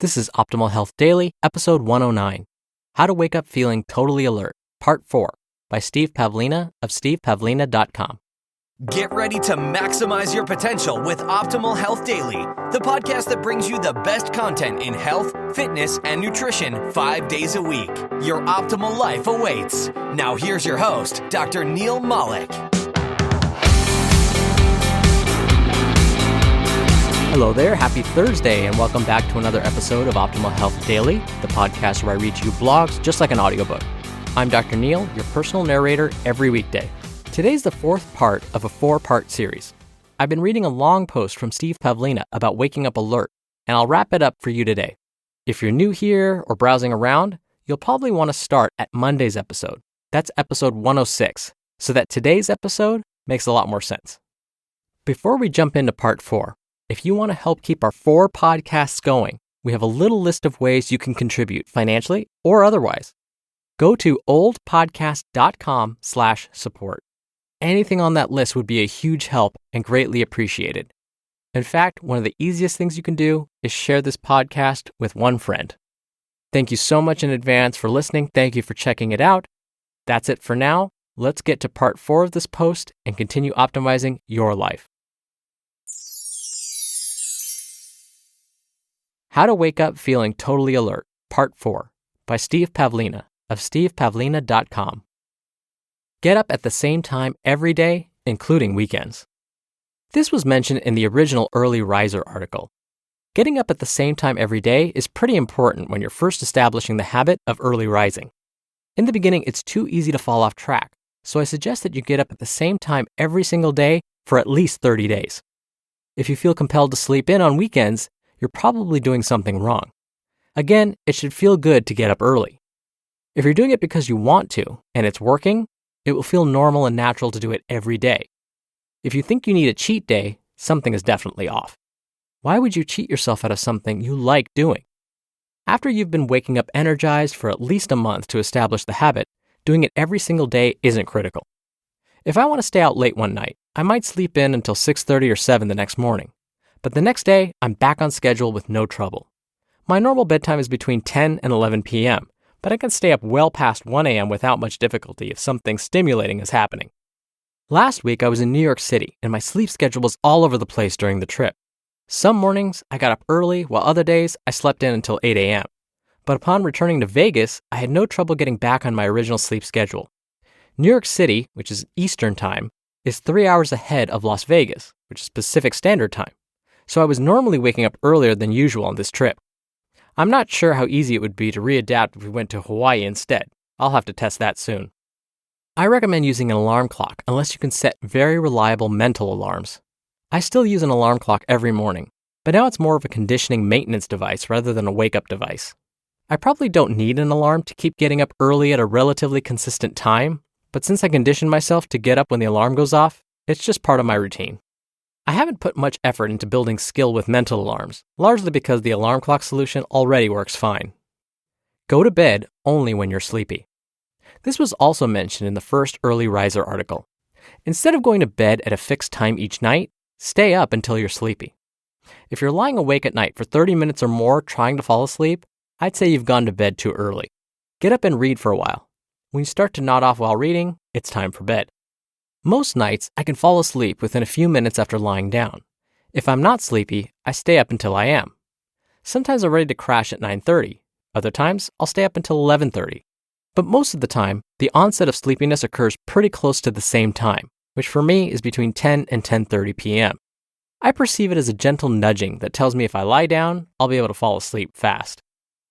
This is Optimal Health Daily, episode 109, How to Wake Up Feeling Totally Alert, Part 4, by Steve Pavlina of stevepavlina.com. Get ready to maximize your potential with Optimal Health Daily, the podcast that brings you the best content in health, fitness, and nutrition 5 days a week. Your optimal life awaits. Now here's your host, Dr. Neil Malik. Hello there, happy Thursday, and welcome back to another episode of Optimal Health Daily, the podcast where I read you blogs just like an audiobook. I'm Dr. Neil, your personal narrator every weekday. Today's the fourth part of a four-part series. I've been reading a long post from Steve Pavlina about waking up alert, and I'll wrap it up for you today. If you're new here or browsing around, you'll probably want to start at Monday's episode. That's episode 106, so that today's episode makes a lot more sense. Before we jump into part 4, if you want to help keep our 4 podcasts going, we have a little list of ways you can contribute financially or otherwise. Go to oldpodcast.com/support. Anything on that list would be a huge help and greatly appreciated. In fact, one of the easiest things you can do is share this podcast with one friend. Thank you so much in advance for listening. Thank you for checking it out. That's it for now. Let's get to part 4 of this post and continue optimizing your life. How to Wake Up Feeling Totally Alert, Part 4, by Steve Pavlina of stevepavlina.com. Get up at the same time every day, including weekends. This was mentioned in the original Early Riser article. Getting up at the same time every day is pretty important when you're first establishing the habit of early rising. In the beginning, it's too easy to fall off track, so I suggest that you get up at the same time every single day for at least 30 days. If you feel compelled to sleep in on weekends, you're probably doing something wrong. Again, it should feel good to get up early. If you're doing it because you want to, and it's working, it will feel normal and natural to do it every day. If you think you need a cheat day, something is definitely off. Why would you cheat yourself out of something you like doing? After you've been waking up energized for at least a month to establish the habit, doing it every single day isn't critical. If I want to stay out late one night, I might sleep in until 6:30 or 7 the next morning. But the next day, I'm back on schedule with no trouble. My normal bedtime is between 10 and 11 p.m., but I can stay up well past 1 a.m. without much difficulty if something stimulating is happening. Last week, I was in New York City, and my sleep schedule was all over the place during the trip. Some mornings, I got up early, while other days, I slept in until 8 a.m. But upon returning to Vegas, I had no trouble getting back on my original sleep schedule. New York City, which is Eastern Time, is 3 hours ahead of Las Vegas, which is Pacific Standard Time. So I was normally waking up earlier than usual on this trip. I'm not sure how easy it would be to readapt if we went to Hawaii instead. I'll have to test that soon. I recommend using an alarm clock unless you can set very reliable mental alarms. I still use an alarm clock every morning, but now it's more of a conditioning maintenance device rather than a wake-up device. I probably don't need an alarm to keep getting up early at a relatively consistent time, but since I conditioned myself to get up when the alarm goes off, it's just part of my routine. I haven't put much effort into building skill with mental alarms, largely because the alarm clock solution already works fine. Go to bed only when you're sleepy. This was also mentioned in the first Early Riser article. Instead of going to bed at a fixed time each night, stay up until you're sleepy. If you're lying awake at night for 30 minutes or more trying to fall asleep, I'd say you've gone to bed too early. Get up and read for a while. When you start to nod off while reading, it's time for bed. Most nights, I can fall asleep within a few minutes after lying down. If I'm not sleepy, I stay up until I am. Sometimes I'm ready to crash at 9:30. Other times, I'll stay up until 11:30. But most of the time, the onset of sleepiness occurs pretty close to the same time, which for me is between 10 and 10:30 p.m. I perceive it as a gentle nudging that tells me if I lie down, I'll be able to fall asleep fast.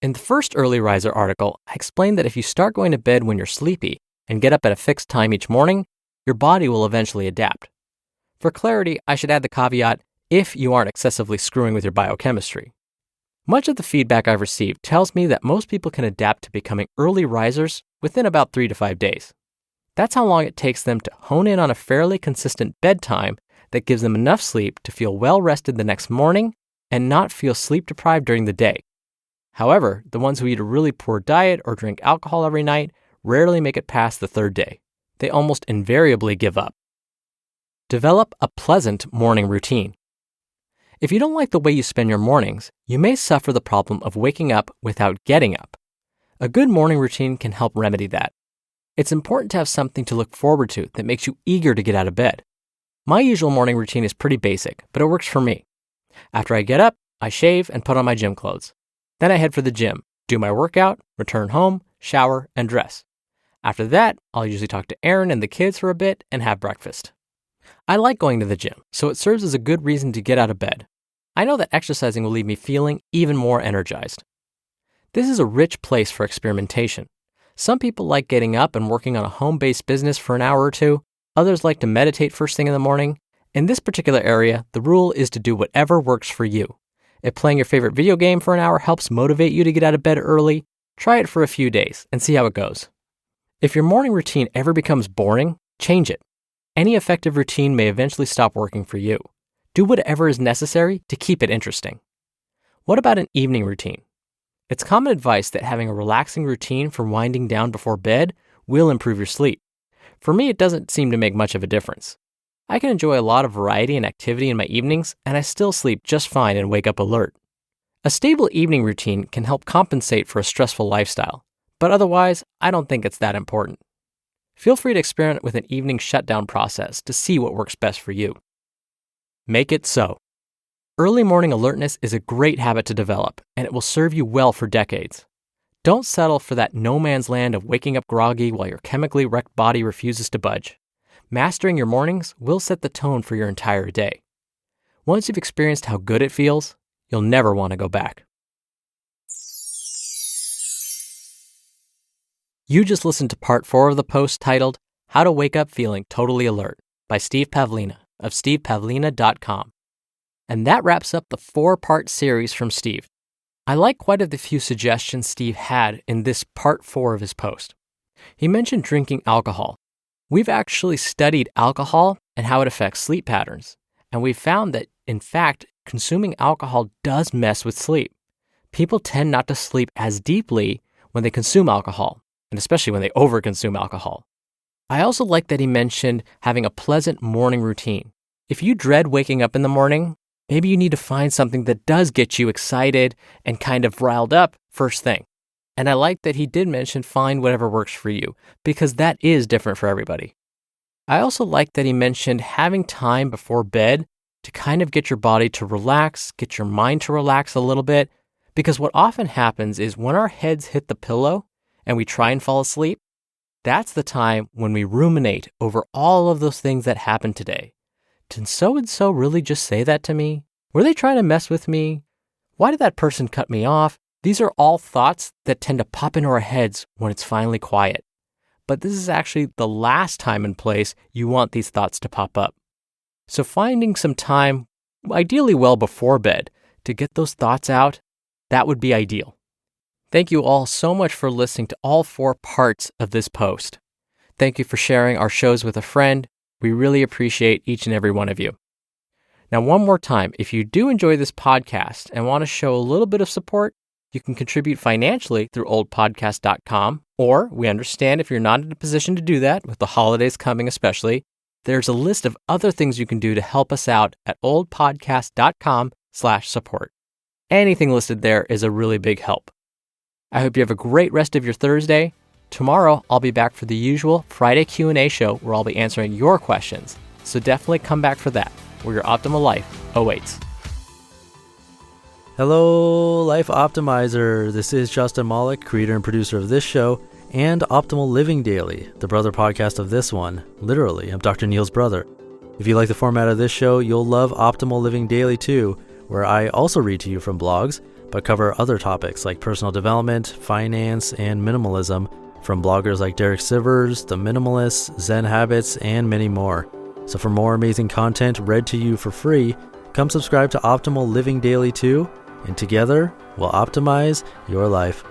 In the first Early Riser article, I explained that if you start going to bed when you're sleepy and get up at a fixed time each morning, your body will eventually adapt. For clarity, I should add the caveat, if you aren't excessively screwing with your biochemistry. Much of the feedback I've received tells me that most people can adapt to becoming early risers within about 3 to 5 days. That's how long it takes them to hone in on a fairly consistent bedtime that gives them enough sleep to feel well rested the next morning and not feel sleep deprived during the day. However, the ones who eat a really poor diet or drink alcohol every night rarely make it past the 3rd day. They almost invariably give up. Develop a pleasant morning routine. If you don't like the way you spend your mornings, you may suffer the problem of waking up without getting up. A good morning routine can help remedy that. It's important to have something to look forward to that makes you eager to get out of bed. My usual morning routine is pretty basic, but it works for me. After I get up, I shave and put on my gym clothes. Then I head for the gym, do my workout, return home, shower, and dress. After that, I'll usually talk to Aaron and the kids for a bit and have breakfast. I like going to the gym, so it serves as a good reason to get out of bed. I know that exercising will leave me feeling even more energized. This is a rich place for experimentation. Some people like getting up and working on a home-based business for an hour or two. Others like to meditate first thing in the morning. In this particular area, the rule is to do whatever works for you. If playing your favorite video game for an hour helps motivate you to get out of bed early, try it for a few days and see how it goes. If your morning routine ever becomes boring, change it. Any effective routine may eventually stop working for you. Do whatever is necessary to keep it interesting. What about an evening routine? It's common advice that having a relaxing routine for winding down before bed will improve your sleep. For me, it doesn't seem to make much of a difference. I can enjoy a lot of variety and activity in my evenings, and I still sleep just fine and wake up alert. A stable evening routine can help compensate for a stressful lifestyle, but otherwise, I don't think it's that important. Feel free to experiment with an evening shutdown process to see what works best for you. Make it so. Early morning alertness is a great habit to develop, and it will serve you well for decades. Don't settle for that no man's land of waking up groggy while your chemically wrecked body refuses to budge. Mastering your mornings will set the tone for your entire day. Once you've experienced how good it feels, you'll never want to go back. You just listened to part 4 of the post titled, How to Wake Up Feeling Totally Alert by Steve Pavlina of stevepavlina.com. And that wraps up the 4-part series from Steve. I like quite a few suggestions Steve had in this part 4 of his post. He mentioned drinking alcohol. We've actually studied alcohol and how it affects sleep patterns, and we've found that, in fact, consuming alcohol does mess with sleep. People tend not to sleep as deeply when they consume alcohol, and especially when they overconsume alcohol. I also like that he mentioned having a pleasant morning routine. If you dread waking up in the morning, maybe you need to find something that does get you excited and kind of riled up first thing. And I like that he did mention find whatever works for you, because that is different for everybody. I also like that he mentioned having time before bed to kind of get your body to relax, get your mind to relax a little bit, because what often happens is when our heads hit the pillow and we try and fall asleep, that's the time when we ruminate over all of those things that happened today. Did so-and-so really just say that to me? Were they trying to mess with me? Why did that person cut me off? These are all thoughts that tend to pop into our heads when it's finally quiet. But this is actually the last time and place you want these thoughts to pop up. So finding some time, ideally well before bed, to get those thoughts out, that would be ideal. Thank you all so much for listening to all 4 parts of this post. Thank you for sharing our shows with a friend. We really appreciate each and every one of you. Now, one more time, if you do enjoy this podcast and want to show a little bit of support, you can contribute financially through oldpodcast.com, or we understand if you're not in a position to do that, with the holidays coming especially, there's a list of other things you can do to help us out at oldpodcast.com/support. Anything listed there is a really big help. I hope you have a great rest of your Thursday. Tomorrow, I'll be back for the usual Friday Q&A show where I'll be answering your questions. So definitely come back for that, where your optimal life awaits. Hello, Life Optimizer. This is Justin Malik, creator and producer of this show and Optimal Living Daily, the brother podcast of this one. Literally, I'm Dr. Neil's brother. If you like the format of this show, you'll love Optimal Living Daily too, where I also read to you from blogs, but cover other topics like personal development, finance, and minimalism from bloggers like Derek Sivers, The Minimalists, Zen Habits, and many more. So for more amazing content read to you for free, come subscribe to Optimal Living Daily too, and together we'll optimize your life.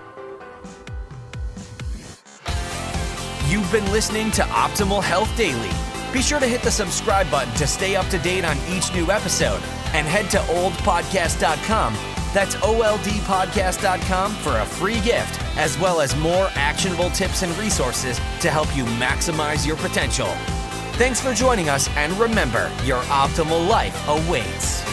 You've been listening to Optimal Health Daily. Be sure to hit the subscribe button to stay up to date on each new episode, and head to oldpodcast.com. That's oldpodcast.com for a free gift, as well as more actionable tips and resources to help you maximize your potential. Thanks for joining us, and remember, your optimal life awaits.